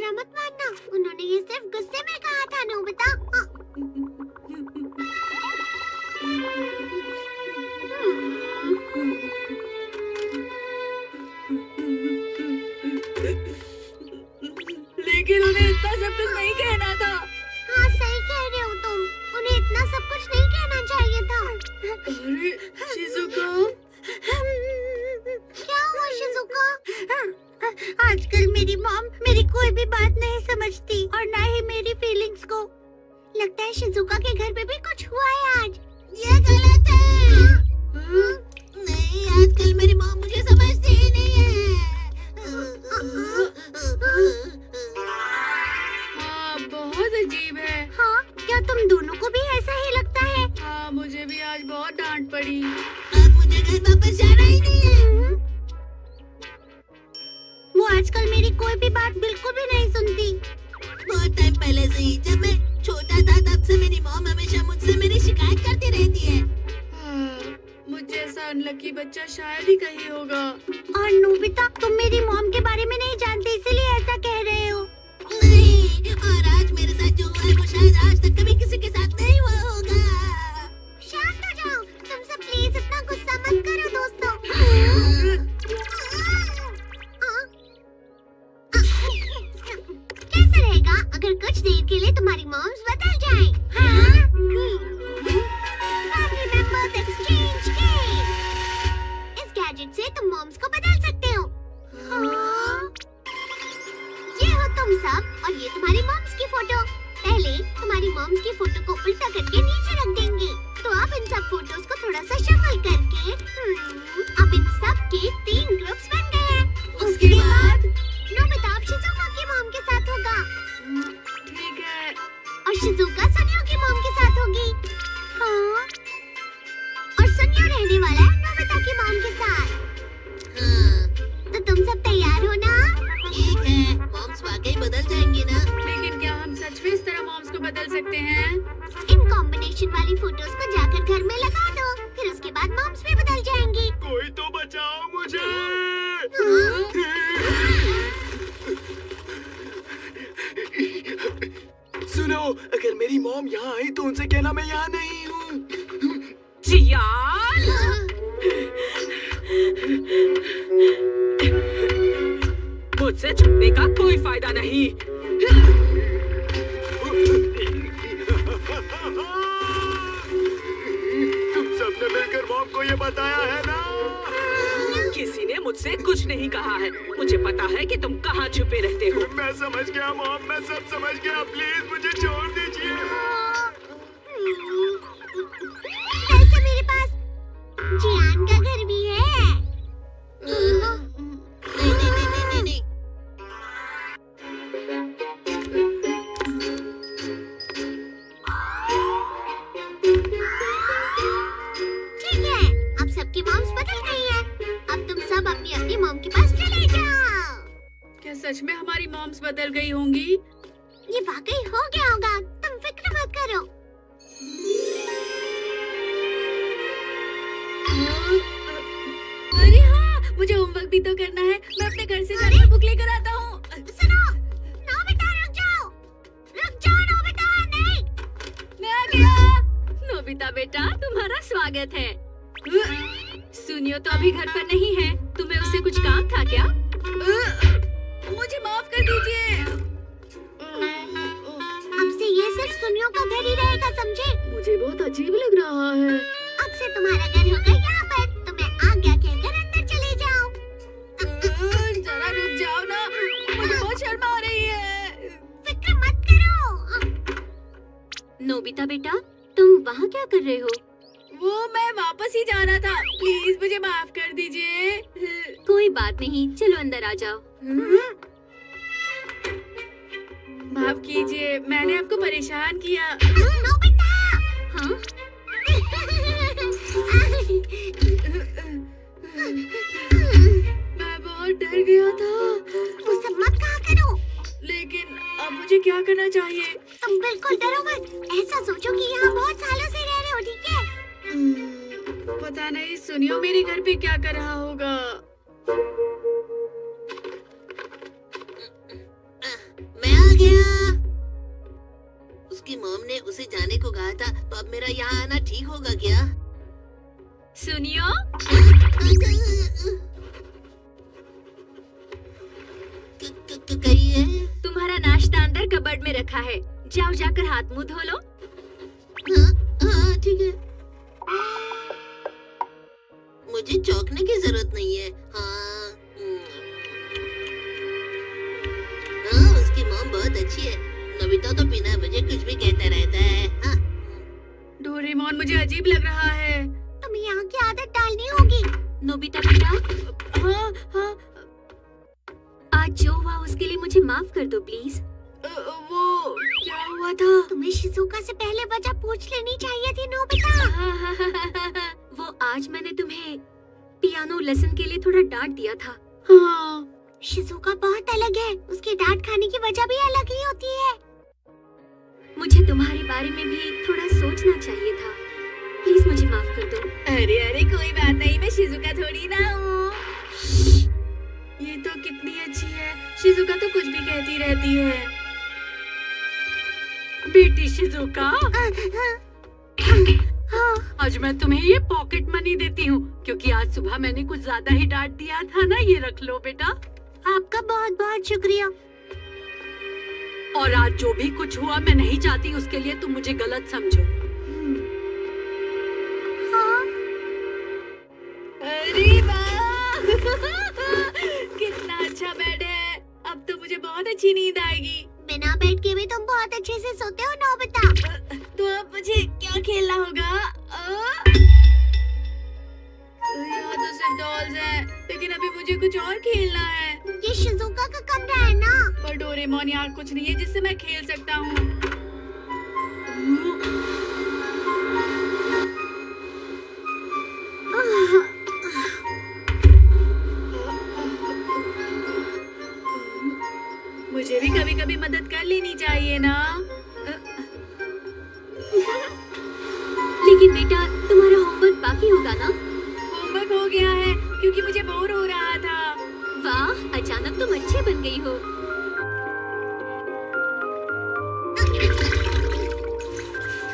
बुरा मत मानना, उन्होंने ये सिर्फ गुस्से में कहा था नोबिता। लेकिन उन्हें इतना सब कुछ नहीं कहना था। हाँ सही कह रहे हो तुम, उन्हें इतना सब कुछ नहीं कहना चाहिए था। अरे शिज़ुका, क्या हुआ शिज़ुका? आजकल मेरी मॉम मेरी कोई भी बात नहीं समझती और ना ही मेरी फीलिंग्स को। लगता है शिज़ुका के घर पे भी कुछ हुआ है आज। ये गलत है। नहीं, आजकल मेरी मॉम मुझे समझती ही नहीं है। हाँ बहुत अजीब है। हाँ, क्या तुम दोनों को भी ऐसा ही लगता है? हाँ मुझे भी आज बहुत डांट पड़ी। अब मुझे घर वापस जाना ही नहीं है। वो आजकल मेरी कोई भी बात बिल्कुल भी नहीं सुनती। बहुत टाइम पहले से ही, जब मैं छोटा था तब से मेरी मॉम हमेशा मुझसे मेरी शिकायत करती रहती है। हाँ, मुझ जैसा अनलकी बच्चा शायद ही कहीं होगा। और नोबिता, तुम मेरी मॉम के बारे में नहीं जानते इसीलिए ऐसा कह रहे हो। नहीं, और आज मेरे साथ जो हुआ है वो शायद आज तक कभी किसी के साथ नहीं हुआ होगा। शांत हो जाओ, तुम सब प्लीज इतना गुस्सा मत करो दोस्तों। कैसा रहेगा अगर कुछ देर के लिए तुम्हारी मॉम्स बदल जाएं? हाँ? Family members exchange game। इस गैजेट से तुम मॉम्स को बदल सकते हो। हाँ? ये हो तुम सब और ये तुम्हारी मॉम्स की फोटो। पहले तुम्हारी मॉम्स की फोटो को उल्टा करके नीचे रख देंगे। तो अब इन सब फोटोज को थोड़ा सा शफल करके अब इन सब के 3 ग्रुप्स बन गए हैं। उसके बाद नोबिता अब शिज़ुका की मॉम के साथ होगा। ठीक है। और शिज़ुका सुनियो की मॉम के साथ होगी। हाँ? और सुनियो रहने वाला है नोबिता की मॉम के साथ। हाँ। तो तुम सब तैयार हो ना? ठीक है, मॉम्स वाकई बदल जाएंगी ना? लेकिन क्या हम सच में इस तरह मॉम्स को बदल सकते हैं? इन कॉम्बिनेशन वाली फोटोज को जाकर घर में लगा दो, फिर उसके बाद मॉम्स भी बदल जाएंगी। कोई तो बचाओ मुझे। सुनो, अगर मेरी मॉम यहाँ आई तो उनसे कहना मैं यहाँ नहीं हूँ। मुझसे छुपने का कोई फायदा नहीं। तुम सबने मिलकर मॉम को ये बताया है ना? किसी ने मुझसे कुछ नहीं कहा है। मुझे पता है कि तुम कहाँ छुपे रहते हो। मैं समझ गया मॉम, मैं सब समझ गया। प्लीज मुझे छोड़ दीजिए। वैसे मेरे पास जियान का घर भी है। नहीं। ठीक है, अब सबकी मॉम्स बदल गई हैं। अब तुम सब अपनी अपनी मॉम के पास चले जाओ। क्या सच में हमारी मॉम्स बदल गई होंगी? ये वाकई हो गया होगा, तुम फिक्र मत करो। अरे हाँ, मुझे होमवर्क भी तो करना है। मैं अपने घर से जाकर बुक लेकर आता हूँ। सुनो, नोबिता रुक जाओ नोबिता, नहीं। मैं आ गया। नोबिता बेटा, तुम्हारा स्वागत है। सुनियो तो अभी घर पर नहीं है। तुम्हें उससे कुछ काम था क्या? मुझे माफ कर दीजिए। अब से ये सिर्फ सुनियो का घर ही रहेगा, समझे? मुझे बहुत अजीब लग रहा है। अब से तुम्हारा घर होगा यहाँ पर। तुम्हें आज्ञा कहकर अंदर चले जाओ। जरा रुक जाओ ना, मुझे बहुत शर्म आ रही है। फिक्र मत करो। नोबिता बेटा, तुम वहाँ क्या कर रहे हो? वो मैं वापस ही जाना था। प्लीज मुझे माफ कर दीजिए। कोई बात नहीं, चलो अंदर आ जाओ। माफ कीजिए, मैंने आपको परेशान किया। नोबिता! हाँ? मैं बहुत डर गया था। वो सब मत कहा करो। लेकिन अब मुझे क्या करना चाहिए? तुम बिल्कुल डरो मत। ऐसा सोचो कि यहाँ बहुत सालों से रह रहे हो, ठीक है? पता नहीं सुनियो मेरे घर पे क्या कर रहा होगा। उसे जाने को कहा था, तो अब मेरा यहाँ आना ठीक होगा क्या? सुनियो, कहिए। तुम्हारा नाश्ता अंदर कबर्ड में रखा है, जाओ जाकर हाथ मुंह धो लो। हाँ ठीक है। मुझे चौंकने की जरूरत नहीं है। हाँ उसकी मॉम बहुत अच्छी है। नोबिता तो बिना वजह कुछ भी कहता रहता है। हाँ। डोरेमोन, मुझे अजीब लग रहा है। तुम्हें यहाँ की आदत डालनी होगी। नोबिता बेटा, हाँ, आज जो हुआ उसके लिए मुझे माफ कर दो प्लीज। वो क्या हुआ था? तुम्हें शिजुका से पहले वजह पूछ लेनी चाहिए थी नोबिता। वो आज मैंने तुम्हें पियानो लेसन के लिए थोड़ा डांट दिया था। हाँ, शिजुका बहुत अलग है, उसकी डांट खाने की वजह भी अलग ही होती है। मुझे तुम्हारे बारे में भी थोड़ा सोचना चाहिए था, प्लीज मुझे माफ कर दो। अरे कोई बात नहीं, मैं शिजुका थोड़ी ना हूँ। ये तो कितनी अच्छी है। शिजुका तो कुछ भी कहती रहती है। बेटी शिजुका, आज मैं तुम्हें ये पॉकेट मनी देती हूँ, क्योंकि आज सुबह मैंने कुछ ज्यादा ही डांट दिया था ना। ये रख लो बेटा। आपका बहुत बहुत शुक्रिया। और आज जो भी कुछ हुआ, मैं नहीं चाहती उसके लिए तुम मुझे गलत समझो। अरे वाह, कितना अच्छा बेड है। अब तो मुझे बहुत अच्छी नींद आएगी। बिना बेड के भी तुम बहुत अच्छे से सोते हो नोबिता। तो अब मुझे क्या खेलना होगा? यहाँ तो सिर्फ डॉल्स हैं, लेकिन अभी मुझे कुछ और खेलना है। ये शिजुका का कमरा है ना? पर डोरेमोन, यहाँ कुछ नहीं है जिससे मैं खेल सकता हूँ। मुझे भी कभी कभी मदद कर लेनी चाहिए ना। लेकिन बेटा, तुम्हारा होमवर्क बाकी होगा ना? होमवर्क हो गया है, क्योंकि मुझे बोर हो रहा था। वाह, अचानक तुम अच्छे बन गई हो।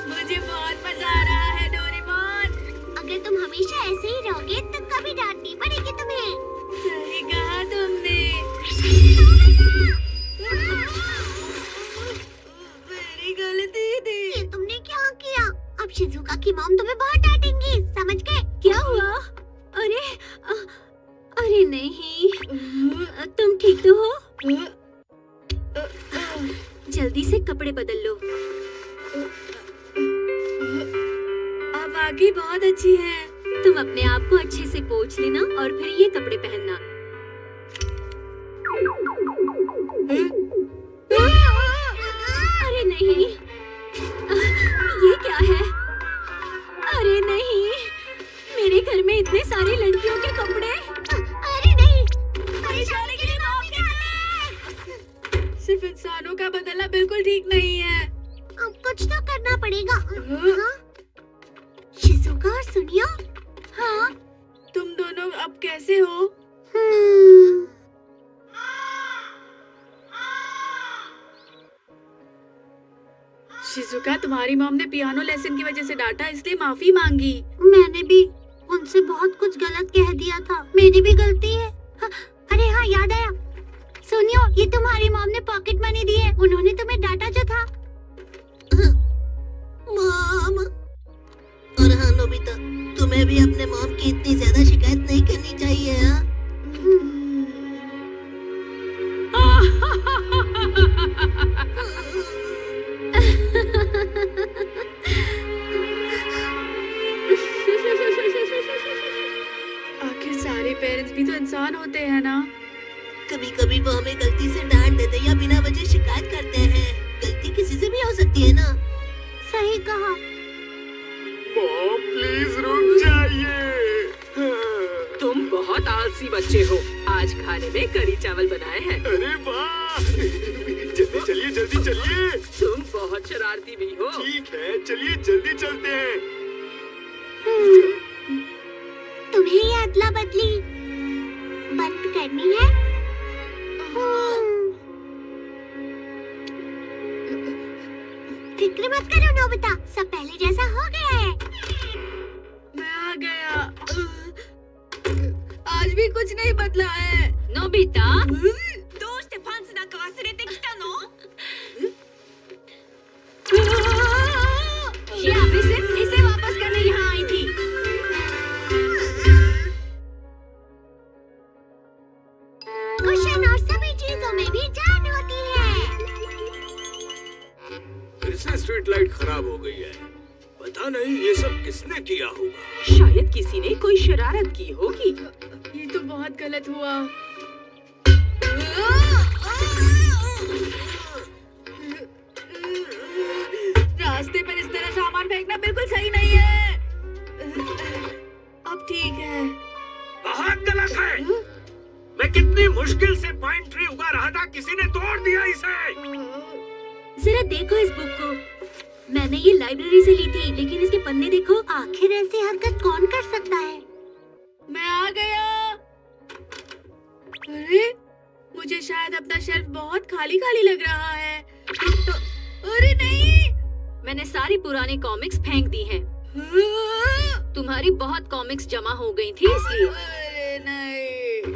मुझे बहुत मजा आ रहा है डोरेमोन। अगर तुम हमेशा ऐसे ही रहोगे तो कभी डांट नहीं पड़ेगी तुम्हें। सही कहा तुमने। मेरी गलती थी। ये तुमने क्या किया? अब शिजुका की मॉम तुम्हें बहुत डांटेंगी, समझ गए? क्या हुआ? अरे नहीं, तुम ठीक तो हो? जल्दी से कपड़े बदल लो। आप वाकई बहुत अच्छी हैं। तुम अपने आप को अच्छे से पोंछ लेना और फिर ये कपड़े पहनना। अरे नहीं, ये क्या है? अरे नहीं, मेरे घर में इतने सारे लड़कियों के कपड़े। अरे नहीं, परेशानी के लिए माफ कीजिए। सिर्फ इंसानों का बदलना बिल्कुल ठीक नहीं है। अब कुछ तो करना पड़ेगा। हाँ? शिजुका और सुनियो। हाँ, तुम दोनों अब कैसे हो? शिजुका, तुम्हारी मॉम ने पियानो लेसन की वजह से डांटा, इसलिए माफी मांगी। मैंने भी उनसे बहुत कुछ गलत कह दिया था, मेरी भी गलती है। अरे हाँ, याद आया। सुनियो, ये तुम्हारी मॉम ने पॉकेट मनी दी है, उन्होंने तुम्हें डांटा जो था। मॉम। और हाँ नोबिता, तुम्हें भी अपने मॉम की इतनी ज्यादा शिकायत नहीं करनी चाहिए। हाँ? आखिर सारे पेरेंट्स भी तो इंसान होते हैं ना। कभी कभी वो हमें गलती से डांट देते या बिना वजह शिकायत करते हैं। गलती किसी से भी हो सकती है ना। सही कहा। मॉम प्लीज रुक जाइए। तुम बहुत आलसी बच्चे हो। आज खाने में करी चावल बनाए हैं। अरे वाह, जल्दी चलिए, जल्दी चलिए। तुम बहुत शरारती भी हो। ठीक है, चलिए जल्दी चलते हैं। तुम्हें ये अदला बदली बंद करनी है। फिक्र मत करो नोबिता, सब पहले जैसा हो गया है। मैं आ गया। आज भी कुछ नहीं बदला है। नोबिता, どうしてパンツなんか忘れてきたの? ये अभी सिर्फ इसे वापस करने यहाँ आई थी। कुशन और सभी चीजों में भी जान होती है। फिर से स्ट्रीट लाइट खराब हो गई है। पता नहीं ये सब किसने किया होगा। शायद किसी ने कोई शरारत की होगी। ये तो बहुत गलत हुआ। रास्ते पर इस तरह सामान फेंकना बिल्कुल सही नहीं है। अब ठीक है। बहुत गलत है। मैं कितनी मुश्किल से पाइन ट्री उगा रहा था, किसी ने तोड़ दिया इसे। जरा देखो इस बुक को, मैंने ये लाइब्रेरी से ली थी, लेकिन इसके पन्ने देखो। आखिर ऐसी हरकत कौन कर सकता है? मैं आ गया। अरे मुझे शायद अपना शेल्फ बहुत खाली खाली लग रहा है। तो अरे नहीं, मैंने सारी पुरानी कॉमिक्स फेंक दी हैं। तुम्हारी बहुत कॉमिक्स जमा हो गई थी इसलिए। अरे नहीं,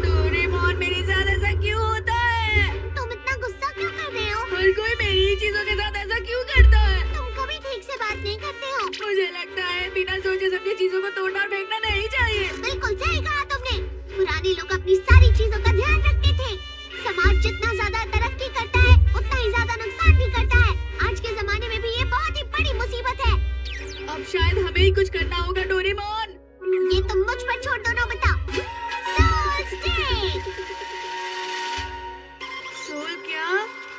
डोरेमोन मेरे साथ ऐसा क्यों होता है? तुम इतना गुस्सा क्यों कर रहे हो? हर कोई मेरी ही चीजों के साथ ऐसा क्यों करता है? तुम कभी ठीक से बात नहीं करते हो। मुझे लगता है बिना सोचे समझे चीजों को तोड़ना और फेंकना नहीं चाहिए। बिल्कुल सही कहा तुमने। पुराने लोग अपनी सारी चीजों का ध्यान रखते थे। समाज जितना ज्यादा तरक्की करता है, उतना ही ज्यादा नुकसान भी करता है। आज के जमाने में भी ये बहुत ही बड़ी मुसीबत है। अब शायद हमें ही कुछ करना होगा डोरेमोन। ये तुम मुझ पर छोड़ दो नोबिता। Soul stick. सोल क्या?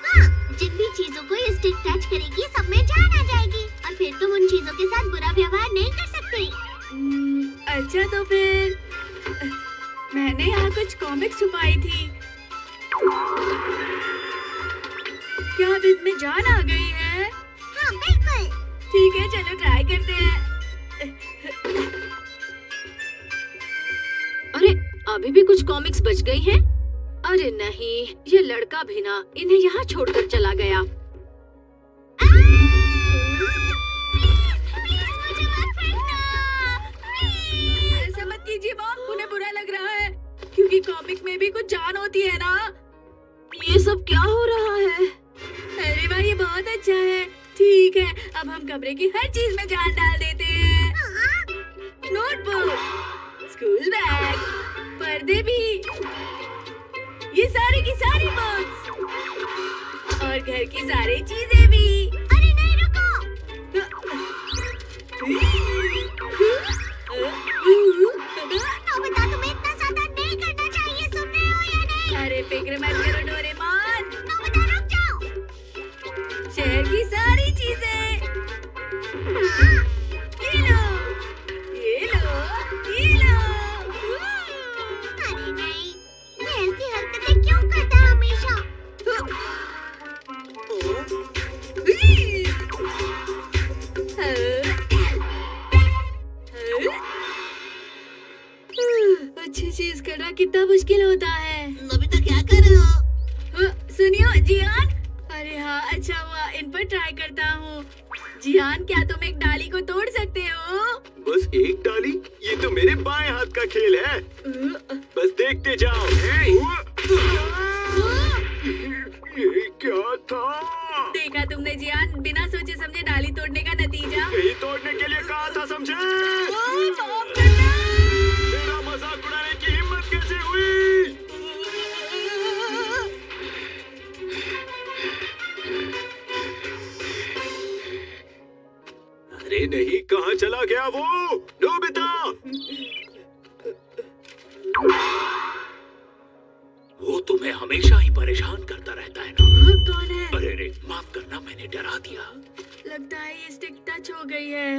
हाँ, जिन भी चीजों को ये स्टिक टच करेगी, सब में जान आ जाएगी और फिर तुम उन चीजों के साथ बुरा व्यवहार नहीं कर सकते। अच्छा तो फिर मैंने यहाँ कुछ कॉमिक्स छुपाई थी। क्या अब इनमें जान आ गई है? हाँ बिल्कुल। ठीक है, चलो ट्राई करते हैं। अरे अभी भी कुछ कॉमिक्स बच गई हैं? अरे नहीं, ये लड़का भी ना इन्हें यहाँ छोड़कर चला गया। ऐसा मत कीजिए मॉम, उन्हें बुरा लग रहा है क्योंकि कॉमिक में भी कुछ जान होती है ना। ये सब क्या हो रहा है? अरे वाह, ये बहुत अच्छा है। ठीक है, अब हम कमरे की हर चीज में जान डाल देते हैं। नोटबुक, स्कूल बैग, पर्दे भी, ये सारी की सारी बुक्स और घर की सारी चीजें भी। अरे नहीं, रुको। नोबिता, तुम्हें इतना ज्यादा नहीं करना चाहिए, सुन रहे हो या नहीं? अरे फिक्र मत करो डोरेमोन, नोबिता रुक जाओ। शहर की सारी चीजें। हाँ, ये लो, ये लो, ये लो। अरे नहीं, ये ऐसी हरकतें क्यों करता है हमेशा? अच्छी चीज करना कितना मुश्किल होता है। नोबिता क्या कर रहे हो? सुनियो जियान। अरे हाँ, अच्छा हुआ, इन पर ट्राई करता हूँ। जियान, क्या तुम एक डाली को तोड़ सकते हो? बस एक डाली? ये तो मेरे बाएं हाथ का खेल है। बस देखते जाओ। ये क्या था? देखा तुमने जियान, बिना सोचे समझे डाली तोड़ने का नतीजा। यही तोड़ने के लिए कहा था, समझे? माफ करना। मेरा मजाक उड़ाने की हिम्मत कैसे हुई? अरे नहीं, कहाँ चला गया वो? नोबिता! वो तुम्हें हमेशा ही परेशान करता रहता है ना? कौन है? अरे रे, माफ करना, मैंने डरा दिया। लगता है ये स्टिक टच हो गई है।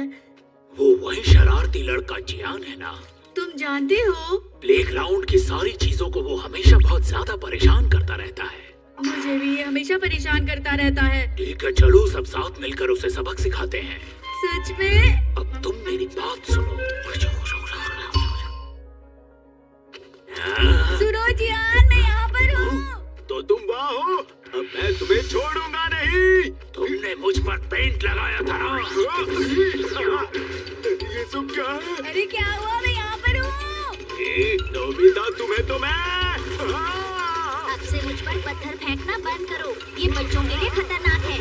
वो वही शरारती लड़का जियान है ना? तुम जानते हो, प्लेग्राउंड की सारी चीजों को वो हमेशा बहुत ज्यादा परेशान करता रहता है। मुझे भी ये हमेशा परेशान करता रहता है। ठीक है, चलो सब साथ मिलकर उसे सबक सिखाते हैं। सच में? अब तुम मेरी बात सुनो। सुनो जियान, मैं यहाँ पर हूँ। तो तुम हुआ हूँ, अब मैं तुम्हें छोड़ूंगा नहीं। तुमने मुझ पर पेंट लगाया था ना? ये सब क्या है? अरे क्या हुआ, मैं यहाँ पर हूँ। नोबिता, तुम्हें तो मैं अब से मुझ पर पत्थर फेंकना बंद करो, ये बच्चों के लिए खतरनाक है।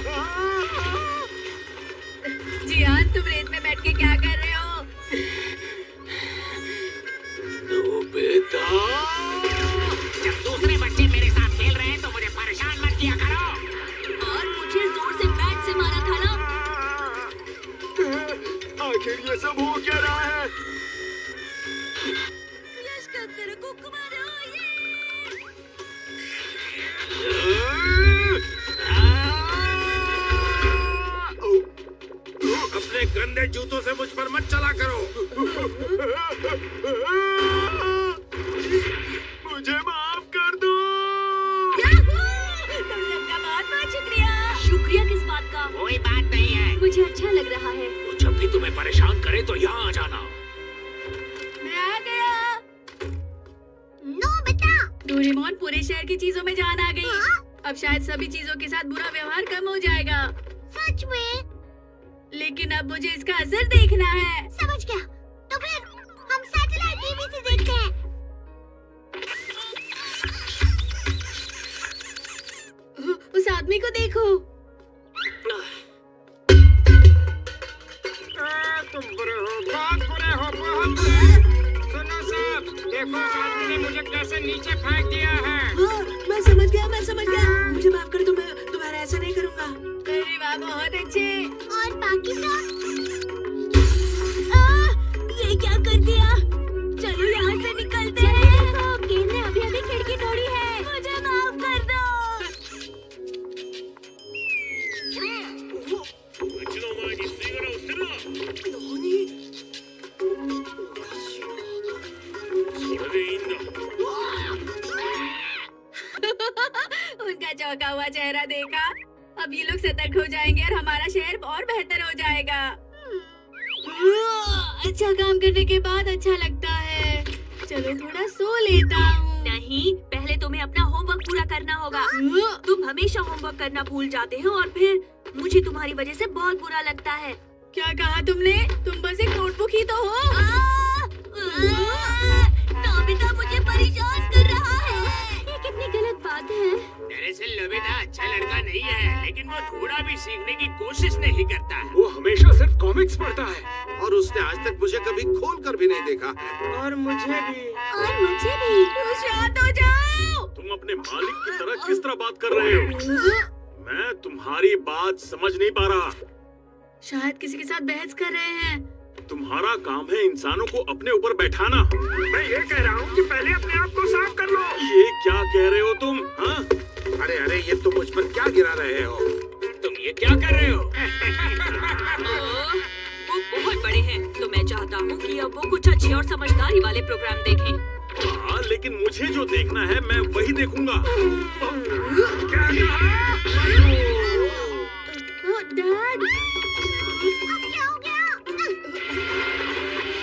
जियान, तुम रेत में बैठ के क्या कर रहे हो? नोबिता, जब दूसरे बच्चे मेरे साथ खेल रहे हैं तो मुझे परेशान मत किया करो। और मुझे जोर से बैट से मारा था ना। आखिर ये सब हो क्या रहा है? लश्कर तेरे को मारो, अपने गंदे जूतों से मुझ पर मत चला करो। मुझे माफ कर दो। तुम सबका बहुत बहुत शुक्रिया। शुक्रिया किस बात का? कोई बात नहीं है। मुझे अच्छा लग रहा है। वो जब भी तुम्हें परेशान करे तो यहाँ आ जाना। मैं आ गया। नोबिता, डोरेमोन, पूरे शहर की चीजों में जान आ गई। अब शायद सभी चीजों के साथ बुरा व्यवहार कम हो जाएगा, सच में? लेकिन अब मुझे इसका असर देखना है। समझ गया। तो फिर हम सैटेलाइट टीवी से देखते हैं। उस आदमी को देखो। तुम बुरे हो, बहुत बुरे हो, बहुत बुरे। सुनो सब, देखो उस आदमी ने मुझे कैसे नीचे फेंक दिया है। मैं समझ गया, मैं समझ गया। मुझे माफ कर दो, मैं दोबारा ऐसा नहीं करूँगा। अरे वाह, बहुत अच्छे। और बाकी सब? ये क्या कर दिया? चलो यहाँ से निकलते हैं। गेंद ने अभी अभी खिड़की तोड़ी है। मुझे माफ कर दो। उनका चौंका हुआ चेहरा देखा। अब ये लोग सतर्क हो जाएंगे और हमारा शहर और बेहतर हो जाएगा। अच्छा काम करने के बाद अच्छा लगता है। चलो थोड़ा सो लेता हूँ। नहीं, पहले तुम्हें अपना होमवर्क पूरा करना होगा। तुम हमेशा होमवर्क करना भूल जाते हो और फिर मुझे तुम्हारी वजह से बहुत बुरा लगता है। क्या कहा तुमने? तुम बस एक नोटबुक ही तो हो। नोबिता मुझे परेशान कर रहा है। ये कितनी गलत बात है। दरअसल नोबिता अच्छा लड़का नहीं है, लेकिन वो थोड़ा भी सीखने की कोशिश नहीं करता है। वो हमेशा सिर्फ कॉमिक्स पढ़ता है और उसने आज तक मुझे कभी खोल कर भी नहीं देखा है। और मुझे भी। और मुझे भी। तो शांत हो जाओ। तुम अपने मालिक की तरह किस तरह बात कर रहे हो? मैं तुम्हारी बात समझ नहीं पा रहा। शायद किसी के साथ बहस कर रहे हैं। तुम्हारा काम है इंसानों को अपने ऊपर बैठाना। मैं ये कह रहा हूँ कि पहले अपने आप को साफ कर लो। ये क्या कह रहे हो तुम? हाँ? अरे अरे, ये तुम मुझ पर क्या गिरा रहे हो? तुम ये क्या कर रहे हो? वो बहुत बड़े हैं, तो मैं चाहता हूँ कि अब वो कुछ अच्छे और समझदारी वाले प्रोग्राम देखें। हाँ, लेकिन मुझे जो देखना है मैं वही देखूंगा। क्या कहा? डैड, अब क्या हो गया?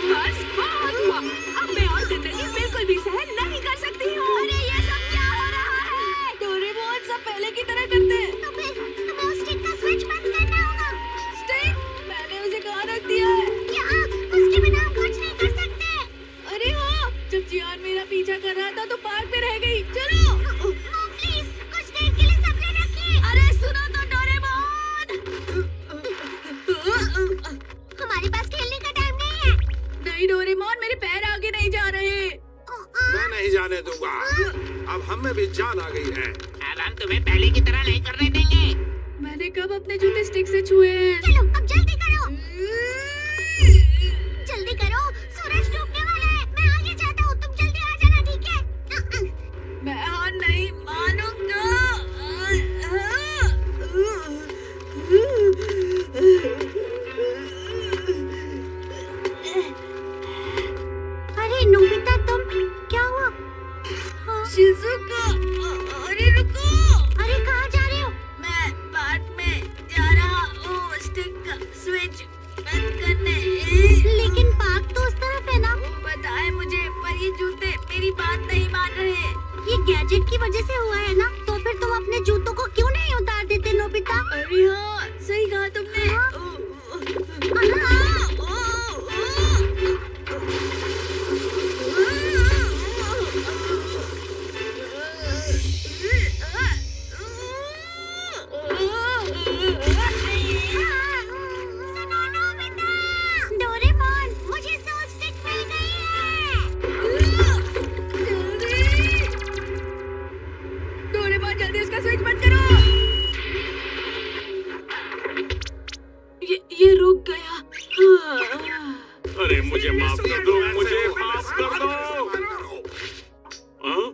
बस बहुत हुआ। अब मैं और जिंदगी बिल्कुल भी सहन नहीं कर सकती हूँ। अरे ये सब क्या हो रहा है? डोरेमोन, सब पहले की तरह करते हैं। तो फिर तुम्हें उस स्टिक का स्विच बंद करना होगा। स्टिक? मैंने उसे कहाँ रख दिया है? क्या उसके बिना हम कुछ नहीं कर सकते? अरे हाँ, जब जियान मेरा पीछा कर रहा था तो पार्क में रह गई। चलो। प्लीज कुछ देर के लिए सब्र रखिए। अरे सुनो तो डोरेमोन। हमारे पास खेलने का टाइम नहीं है। नहीं डोरेमोन, मेरे पैर आगे नहीं जा रहे। मैं नहीं जाने दूंगा। अब हम में भी जान आ गई है। अब हम तुम्हें पहले की तरह नहीं करने देंगे। मैंने कब अपने जूते स्टिक से छुए हैं? चलो अब जल्दी करो। जल्दी करो, सूरज डूबने वाला है। मैं आगे जाता हूँ, तुम जल्दी आ जाना, ठीक है? मैं हार नहीं मानूंगा। अरे नोबिता, तुम क्या हुआ? शिज़ुका, अरे रुको। अरे कहाँ जा रहे हो? मैं पार्क में जा रहा हूँ स्टिक का स्विच बंद करने। लेकिन पार्क तो उस तरफ है ना? पता है मुझे, पर ये जूते मेरी बात नहीं मान रहे। ये गैजेट की वजह से हुआ है ना? तो फिर तुम अपने स्विच बंद करो। ये रुक गया। अरे मुझे माफ कर दो, मुझे माफ कर दो। हाँ?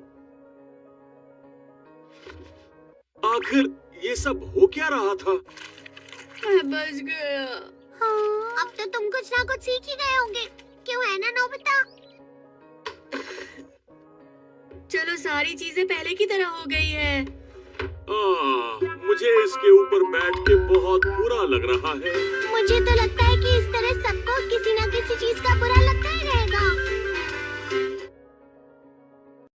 आखिर ये सब हो क्या रहा था? मैं बच गया। अब तो तुम कुछ ना कुछ सीख ही गए होंगे, क्यों है ना नोबिता? चलो सारी चीजें पहले की तरह हो गई है। मुझे इसके ऊपर बैठ के बहुत बुरा लग रहा है। मुझे तो लगता है कि इस तरह सबको किसी ना किसी चीज का बुरा